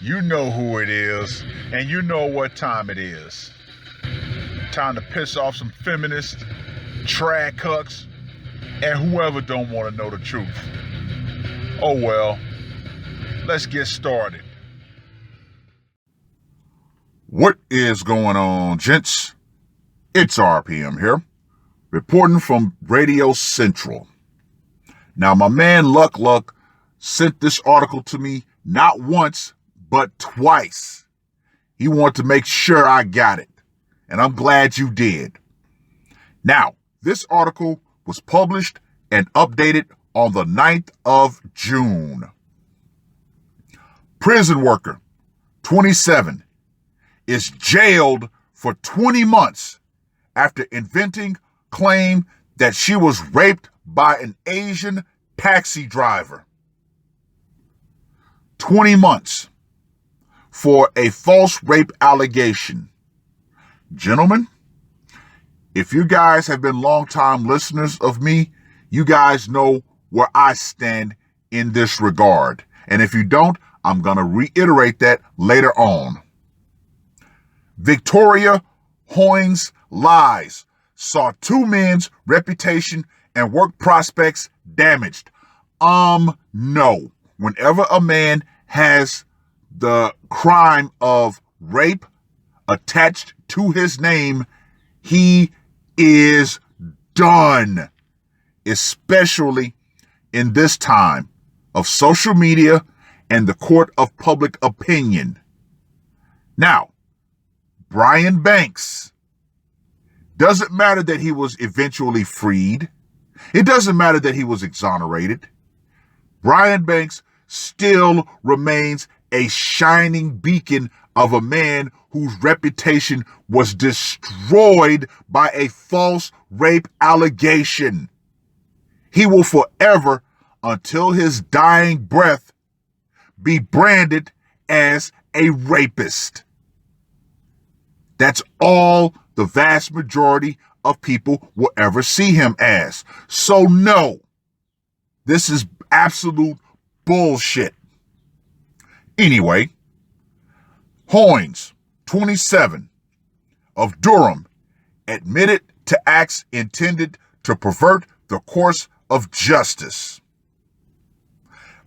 You know who it is, and you know what time it is. Time to piss off some feminists, trad cucks, and whoever don't want to know the truth. Oh well, let's get started. What is going on, gents? It's R.P.M. here, reporting from Radio Central. Now, my man Luck sent this article to me not once, but twice. He wanted to make sure I got it, and I'm glad you did. Now, this article was published and updated on the 9th of June. Prison worker, 27, is jailed for 20 months after inventing claim that she was raped by an Asian taxi driver. 20 months for a false rape allegation. Gentlemen, if you guys have been longtime listeners of me, you guys know where I stand in this regard. And if you don't, I'm going to reiterate that later on. Victoria Hoynes' lies saw two men's reputation and work prospects damaged. No. Whenever a man has the crime of rape attached to his name, he is done. Especially in this time of social media and the court of public opinion. Now, Brian Banks, doesn't matter that he was eventually freed. It doesn't matter that he was exonerated. Brian Banks still remains a shining beacon of a man whose reputation was destroyed by a false rape allegation. He will forever, until his dying breath, be branded as a rapist. That's all the vast majority of people will ever see him as. So no, this is absolute bullshit. Anyway, Hoynes, 27, of Durham, admitted to acts intended to pervert the course of justice.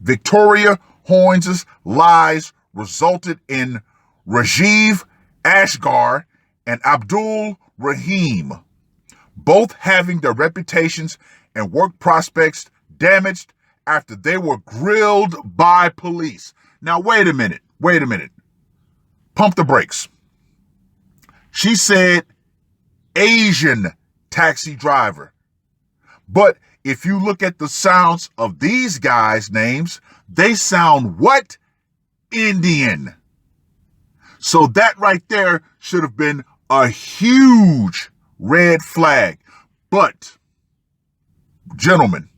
Victoria Hoynes' lies resulted in Rajiv Ashgar and Abdul Rahim, both having their reputations and work prospects damaged after they were grilled by police. Now, wait a minute. Pump the brakes. She said Asian taxi driver. But if you look at the sounds of these guys' names, they sound what? Indian. So that right there should have been a huge red flag. But, gentlemen,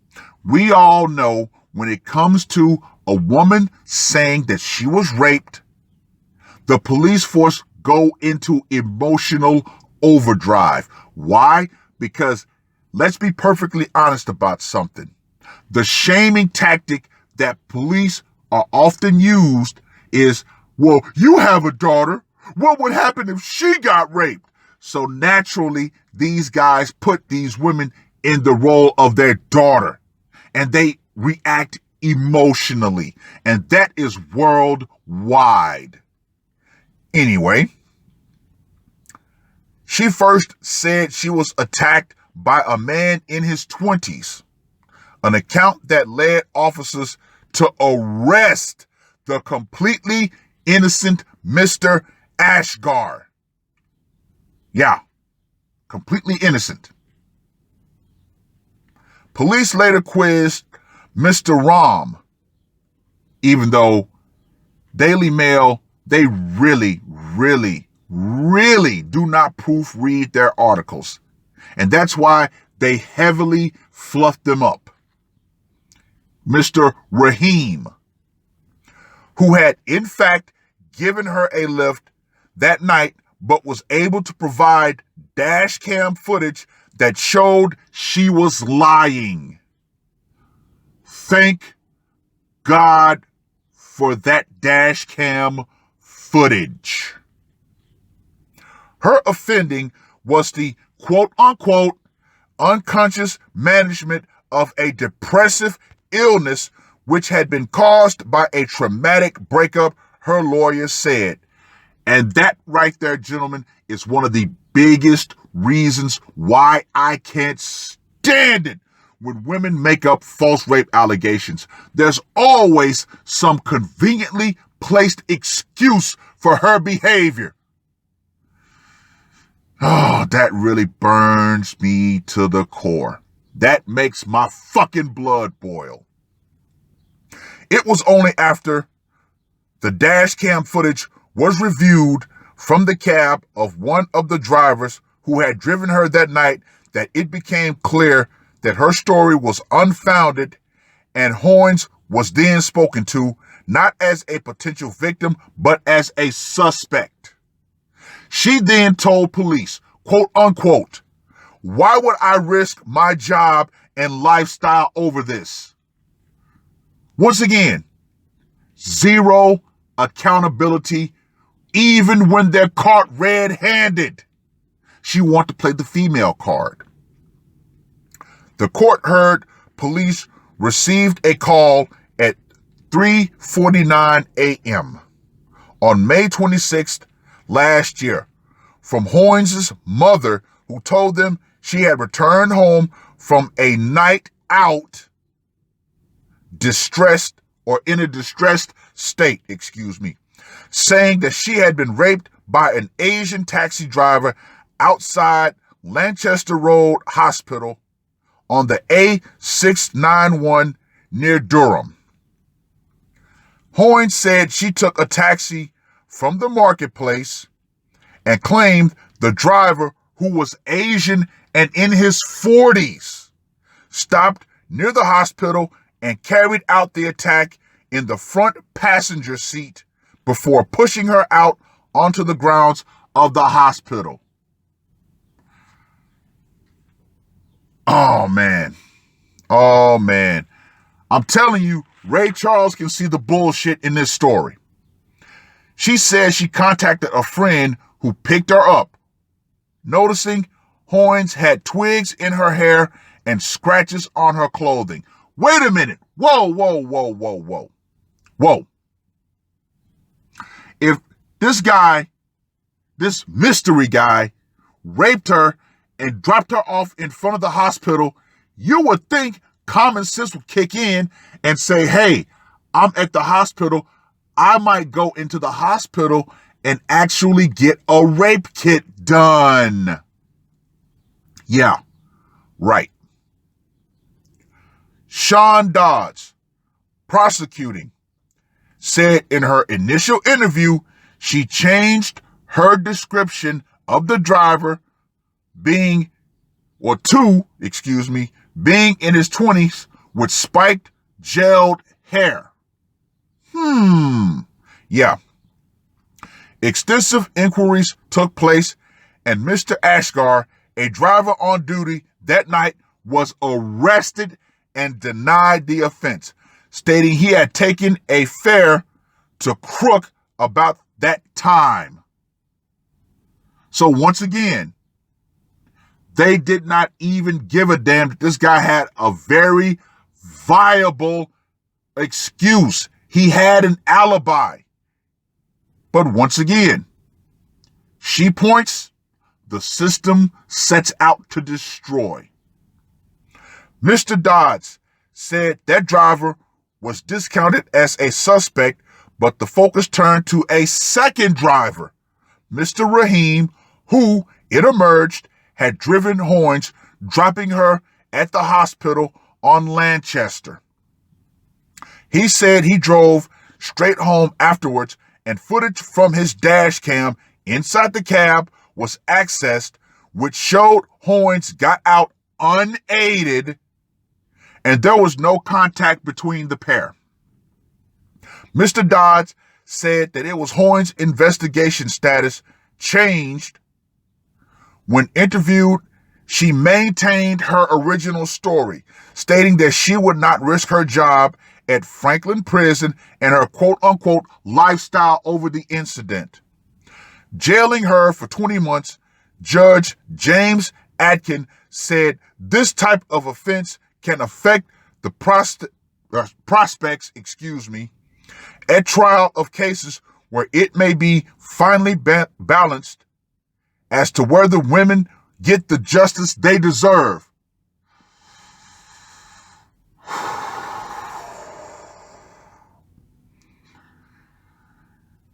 we all know when it comes to a woman saying that she was raped, the police force go into emotional overdrive. Why? Because let's be perfectly honest about something. The shaming tactic that police are often used is, well, you have a daughter. What would happen if she got raped? So naturally, these guys put these women in the role of their daughter, and they react emotionally, and that is worldwide. Anyway, she first said she was attacked by a man in his 20s, an account that led officers to arrest the completely innocent Mr. Ashgar. Yeah, completely innocent. Police later quizzed Mr. Ram, even though Daily Mail, they really do not proofread their articles. And that's why they heavily fluffed them up. Mr. Rahim, who had in fact given her a lift that night, but was able to provide dash cam footage that showed she was lying. Thank God for that dash cam footage. Her offending was the quote unquote unconscious management of a depressive illness which had been caused by a traumatic breakup, her lawyer said. And that right there, gentlemen, is one of the biggest reasons why I can't stand it when women make up false rape allegations. There's always some conveniently placed excuse for her behavior. Oh, that really burns me to the core. That makes my fucking blood boil. It was only after the dash cam footage was reviewed from the cab of one of the drivers who had driven her that night that it became clear that her story was unfounded, and Hoynes was then spoken to not as a potential victim, but as a suspect. She then told police, quote unquote, "Why would I risk my job and lifestyle over this?" Once again, zero accountability, even when they're caught red-handed. She wanted to play the female card. The court heard police received a call at 3:49 a.m. on May 26th last year from Hoynes' mother, who told them she had returned home from a night out in a distressed state, saying that she had been raped by an Asian taxi driver outside Lancaster Road Hospital on the A691 near Durham. Hoynes said she took a taxi from the marketplace and claimed the driver, who was Asian and in his 40s, stopped near the hospital and carried out the attack in the front passenger seat before pushing her out onto the grounds of the hospital. Oh, man. I'm telling you, Ray Charles can see the bullshit in this story. She says she contacted a friend who picked her up, noticing Hoynes had twigs in her hair and scratches on her clothing. Wait a minute. Whoa. If this mystery guy, raped her and dropped her off in front of the hospital, you would think common sense would kick in and say, hey, I'm at the hospital. I might go into the hospital and actually get a rape kit done. Yeah, right. Sean Dodds, prosecuting, said in her initial interview she changed her description of the driver being in his 20s with spiked, gelled hair. Yeah. Extensive inquiries took place, and Mr. Ashgar, a driver on duty that night, was arrested and denied the offense, stating he had taken a fare to Crook about that time. So once again, they did not even give a damn that this guy had a very viable excuse. He had an alibi. But once again, she points, the system sets out to destroy. Mr. Dodds said that driver was discounted as a suspect, but the focus turned to a second driver, Mr. R.P.M, who, it emerged, had driven Hoynes, dropping her at the hospital on Lancaster. He said he drove straight home afterwards, and footage from his dash cam inside the cab was accessed, which showed Hoynes got out unaided, and there was no contact between the pair. Mr. Dodds said that it was Hoynes' investigation status changed. When interviewed, she maintained her original story, stating that she would not risk her job at Franklin Prison and her quote-unquote lifestyle over the incident. Jailing her for 20 months, Judge James Atkin said this type of offense can affect the prospects at trial of cases where it may be finally balanced as to whether women get the justice they deserve.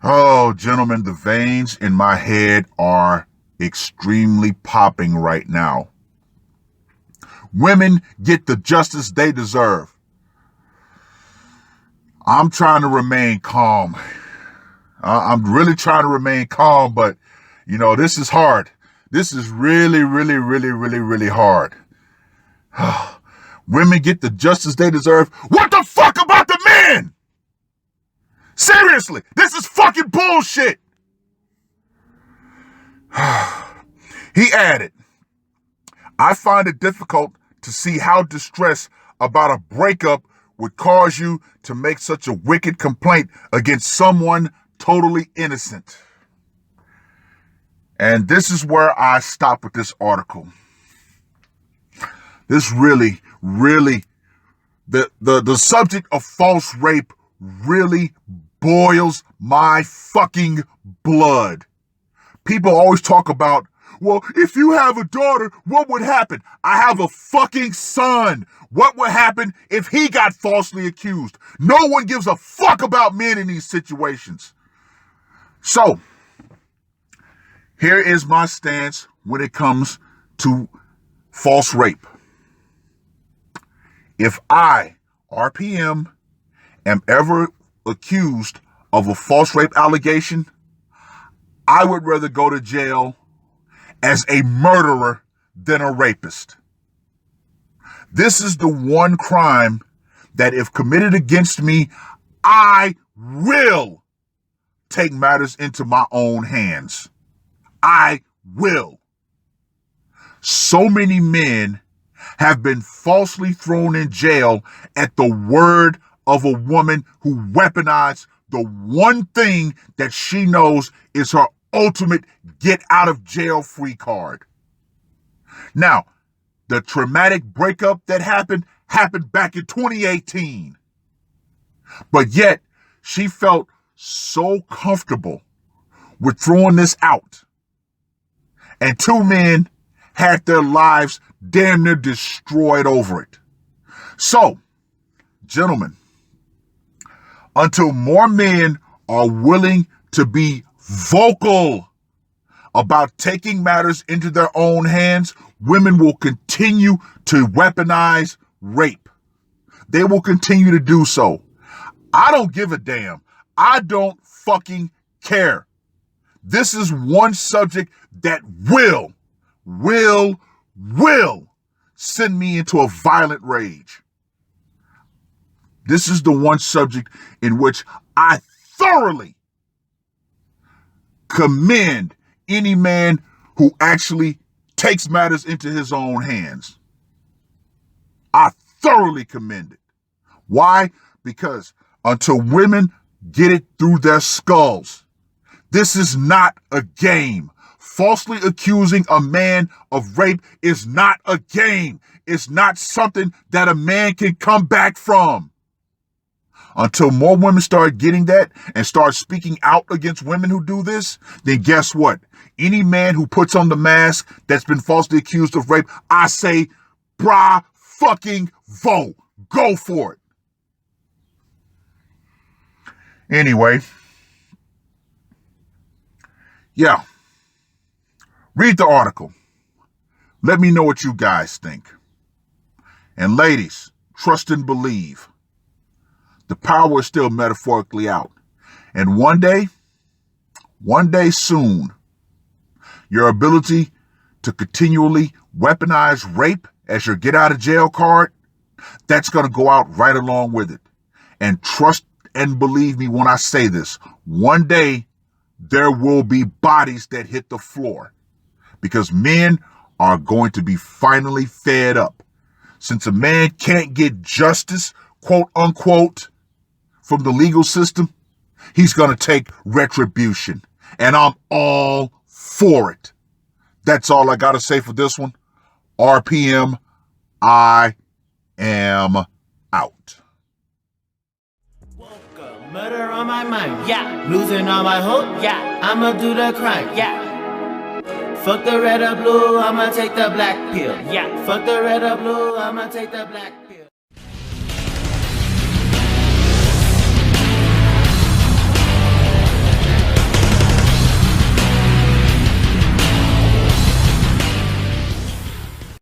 Oh, gentlemen, the veins in my head are extremely popping right now. Women get the justice they deserve. I'm trying to remain calm. I'm really trying to remain calm, but, this is hard. This is really, really, really, really, really hard. Women get the justice they deserve. What the fuck about the men? Seriously, this is fucking bullshit. He added, I find it difficult to see how distress about a breakup would cause you to make such a wicked complaint against someone totally innocent. And this is where I stop with this article. This really, the subject of false rape really boils my fucking blood. People always talk about, well, if you have a daughter, what would happen? I have a fucking son. What would happen if he got falsely accused? No one gives a fuck about men in these situations. So, here is my stance when it comes to false rape. If I, R.P.M, am ever accused of a false rape allegation, I would rather go to jail as a murderer than a rapist. This is the one crime that if committed against me, I will take matters into my own hands. I will. So many men have been falsely thrown in jail at the word of a woman who weaponized the one thing that she knows is her ultimate get out of jail free card. Now, the traumatic breakup that happened back in 2018. But yet, she felt so comfortable with throwing this out. And two men had their lives damn near destroyed over it. So, gentlemen, until more men are willing to be vocal about taking matters into their own hands, women will continue to weaponize rape. They will continue to do so. I don't give a damn. I don't fucking care. This is one subject that will send me into a violent rage. This is the one subject in which I thoroughly commend any man who actually takes matters into his own hands. I thoroughly commend it. Why? Because until women get it through their skulls, this is not a game. Falsely accusing a man of rape is not a game. It's not something that a man can come back from. Until more women start getting that and start speaking out against women who do this, then guess what? Any man who puts on the mask that's been falsely accused of rape, I say, brah fucking vote. Go for it. Anyway, yeah. Read the article. Let me know what you guys think. And ladies, trust and believe. The power is still metaphorically out. And one day soon, your ability to continually weaponize rape as your get out of jail card, that's going to go out right along with it. And trust and believe me when I say this, one day there will be bodies that hit the floor because men are going to be finally fed up. Since a man can't get justice quote unquote, from the legal system, he's going to take retribution. And I'm all for it. That's all I got to say for this one. R.P.M. I am out. Murder on my mind, yeah. Losing all my hope, yeah. I'ma do the crime, yeah. Fuck the red or blue, I'ma take the black pill, yeah. Fuck the red or blue, I'ma take the black pill.